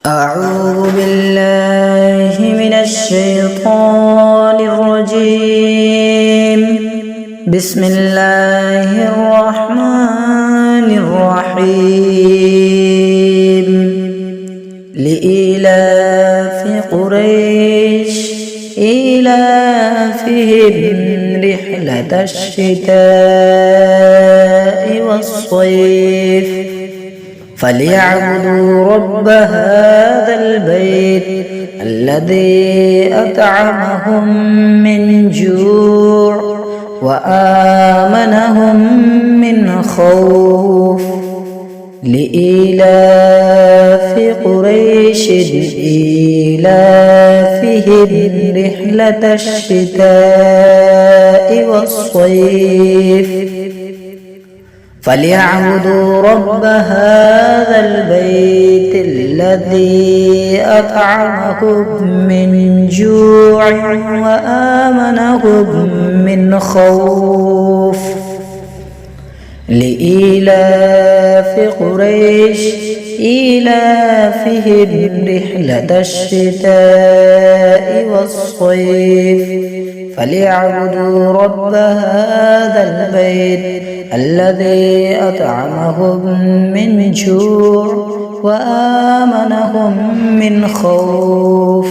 أعوذ بالله من الشيطان الرجيم. بسم الله الرحمن الرحيم. لإيلاف قريش إيلافهم رحلة الشتاء والصيف فليعبدوا رب هذا البيت الذي أطعمهم من جوع وآمنهم من خوف. لإيلاف قريش إيلافهم رحلة الشتاء والصيف فليعبدوا رب هذا البيت الذي أطعمهم من جوع وآمنهم من خوف. لإيلاف قريش إيلافهم رحلة الشتاء والصيف فليعبدوا رب هذا البيت الذي أطعمهم من جوع وآمنهم من خوف.